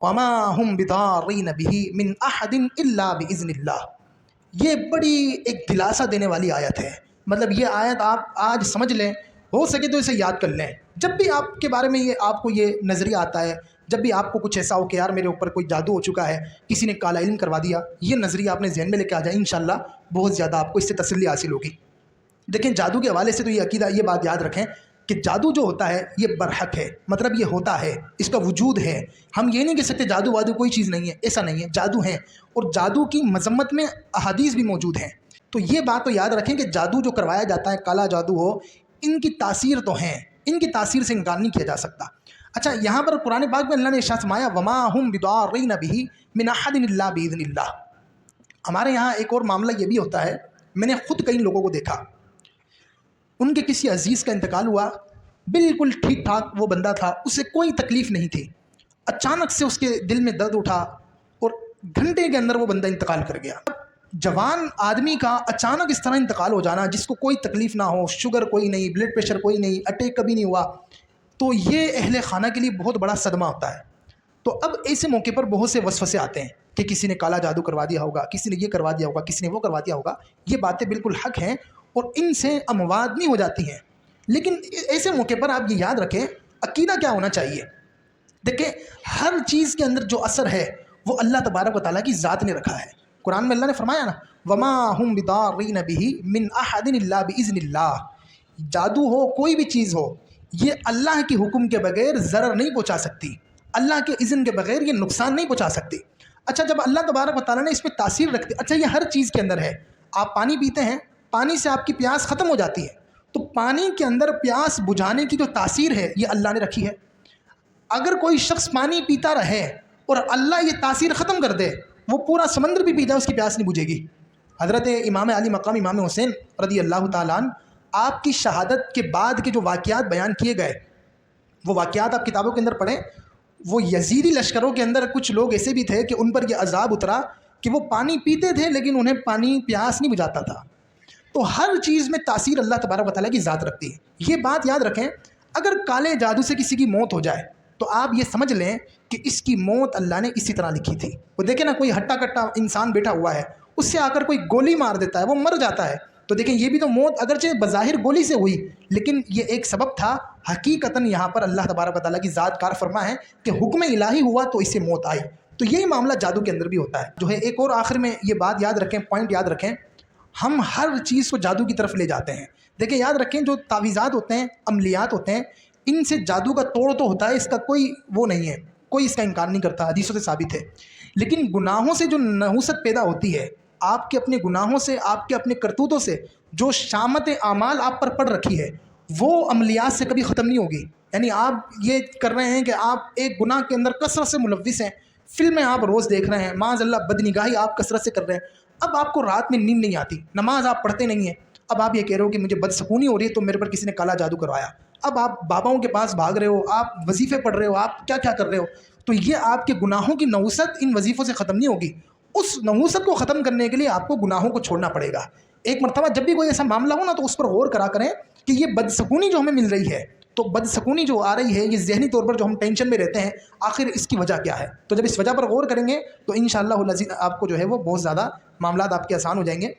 وما هم بضارین به من احد الا باذن اللہ۔ یہ بڑی ایک دلاسا دینے والی آیت ہے۔ مطلب یہ آیت آپ آج سمجھ لیں، ہو سکے تو اسے یاد کر لیں۔ جب بھی آپ کے بارے میں آپ کو یہ نظریہ آتا ہے، جب بھی آپ کو کچھ ایسا ہو کہ یار میرے اوپر کوئی جادو ہو چکا ہے، کسی نے کالا علم کروا دیا، یہ نظریہ آپ نے ذہن میں لے کے آ جائے، انشاءاللہ بہت زیادہ آپ کو اس سے تسلی حاصل ہوگی۔ دیکھیں جادو کے حوالے سے تو یہ عقیدہ، یہ بات یاد رکھیں کہ جادو جو ہوتا ہے یہ برحق ہے، مطلب یہ ہوتا ہے، اس کا وجود ہے۔ ہم یہ نہیں کہہ سکتے جادو وادو کوئی چیز نہیں ہے، ایسا نہیں ہے، جادو ہیں، اور جادو کی مذمت میں احادیث بھی موجود ہیں۔ تو یہ بات تو یاد رکھیں کہ جادو جو کروایا جاتا ہے، کالا جادو ہو، ان کی تاثیر تو ہیں، ان کی تاثیر سے انکار نہیں کیا جا سکتا۔ اچھا، یہاں پر قرآن پاک میں اللہ نے ارشاد فرمایا وما هم بضارین به من احد الا باذن اللہ۔ ہمارے یہاں ایک اور معاملہ یہ بھی ہوتا ہے، میں نے خود کئی لوگوں کو دیکھا، ان کے کسی عزیز کا انتقال ہوا، بالکل ٹھیک ٹھاک وہ بندہ تھا، اسے کوئی تکلیف نہیں تھی، اچانک سے اس کے دل میں درد اٹھا اور گھنٹے کے اندر وہ بندہ انتقال کر گیا۔ جوان آدمی کا اچانک اس طرح انتقال ہو جانا، جس کو کوئی تکلیف نہ ہو، شوگر کوئی نہیں، بلڈ پریشر کوئی نہیں، اٹیک کبھی نہیں ہوا، تو یہ اہل خانہ کے لیے بہت بڑا صدمہ ہوتا ہے۔ تو اب ایسے موقع پر بہت سے وسوسے آتے ہیں کہ کسی نے کالا جادو کروا دیا ہوگا، کسی نے یہ کروا دیا ہوگا، کسی نے وہ کروا دیا ہوگا۔ یہ باتیں بالکل حق ہیں اور ان سے اموات نہیں ہو جاتی ہیں، لیکن ایسے موقع پر آپ یہ یاد رکھیں عقیدہ کیا ہونا چاہیے۔ دیکھیں ہر چیز کے اندر جو اثر ہے وہ اللہ تبارک و تعالیٰ کی ذات نے رکھا ہے۔ قرآن میں اللہ نے فرمایا نا وما هم بضارین به من احد الا باذن اللہ۔ جادو ہو، کوئی بھی چیز ہو، یہ اللہ کے حکم کے بغیر ضرر نہیں پہنچا سکتی، اللہ کے اذن کے بغیر یہ نقصان نہیں پہنچا سکتی۔ اچھا، جب اللہ تبارک و تعالیٰ نے اس پہ تاثیر رکھ دی، اچھا یہ ہر چیز کے اندر ہے۔ آپ پانی پیتے ہیں، پانی سے آپ کی پیاس ختم ہو جاتی ہے، تو پانی کے اندر پیاس بجھانے کی جو تاثیر ہے یہ اللہ نے رکھی ہے۔ اگر کوئی شخص پانی پیتا رہے اور اللہ یہ تاثیر ختم کر دے، وہ پورا سمندر بھی پی جائے، اس کی پیاس نہیں بجھے گی۔ حضرت امام علی مقام امام حسین رضی اللہ تعالیٰ عنہ، آپ کی شہادت کے بعد کے جو واقعات بیان کیے گئے، وہ واقعات آپ کتابوں کے اندر پڑھیں۔ وہ یزیدی لشکروں کے اندر کچھ لوگ ایسے بھی تھے کہ ان پر یہ عذاب اترا کہ وہ پانی پیتے تھے لیکن انہیں پانی پیاس نہیں بجھاتا تھا۔ تو ہر چیز میں تاثیر اللہ تبارک و تعالیٰ کی ذات رکھتی ہے۔ یہ بات یاد رکھیں، اگر کالے جادو سے کسی کی موت ہو جائے تو آپ یہ سمجھ لیں کہ اس کی موت اللہ نے اسی طرح لکھی تھی۔ وہ دیکھیں نا، کوئی ہٹا کٹا انسان بیٹھا ہوا ہے، اس سے آ کر کوئی گولی مار دیتا ہے، وہ مر جاتا ہے، تو دیکھیں یہ بھی تو موت اگرچہ بظاہر گولی سے ہوئی، لیکن یہ ایک سبب تھا، حقیقتاً یہاں پر اللہ تبارک و تعالیٰ کی ذات کار فرما ہے کہ حکم الہی ہوا تو اس سے موت آئی۔ تو یہی معاملہ جادو کے اندر بھی ہوتا ہے جو ہے۔ ایک اور آخر میں یہ بات یاد رکھیں، پوائنٹ یاد رکھیں، ہم ہر چیز کو جادو کی طرف لے جاتے ہیں۔ دیکھیں یاد رکھیں، جو تعویذات ہوتے ہیں، عملیات ہوتے ہیں، ان سے جادو کا توڑ تو ہوتا ہے، اس کا کوئی وہ نہیں ہے، کوئی اس کا انکار نہیں کرتا، حدیثوں سے ثابت ہے۔ لیکن گناہوں سے جو نحوست پیدا ہوتی ہے، آپ کے اپنے گناہوں سے، آپ کے اپنے کرتوتوں سے جو شامت اعمال آپ پر پڑ رکھی ہے، وہ عملیات سے کبھی ختم نہیں ہوگی۔ یعنی آپ یہ کر رہے ہیں کہ آپ ایک گناہ کے اندر کثرت سے ملوث ہیں، فلمیں آپ روز دیکھ رہے ہیں، معاذ اللہ بدنگاہی آپ کثرت سے کر رہے ہیں، اب آپ کو رات میں نیند نہیں آتی، نماز آپ پڑھتے نہیں ہیں، اب آپ یہ کہہ رہے ہو کہ مجھے بدسکونی ہو رہی ہے تو میرے پر کسی نے کالا جادو کروایا، اب آپ باباؤں کے پاس بھاگ رہے ہو، آپ وظیفے پڑھ رہے ہو، آپ کیا کیا کر رہے ہو، تو یہ آپ کے گناہوں کی نحوست ان وظیفوں سے ختم نہیں ہوگی۔ اس نحوست کو ختم کرنے کے لیے آپ کو گناہوں کو چھوڑنا پڑے گا۔ ایک مرتبہ جب بھی کوئی ایسا معاملہ ہو نا، تو اس پر غور کرا کریں کہ یہ بدسکونی جو ہمیں مل رہی ہے، تو بدسکونی جو آ رہی ہے، یہ ذہنی طور پر جو ہم ٹینشن میں رہتے ہیں، آخر اس کی وجہ کیا ہے؟ تو جب اس وجہ پر غور کریں گے تو انشاءاللہ العزیز آپ کو جو ہے وہ بہت زیادہ معاملات آپ کے آسان ہو جائیں گے۔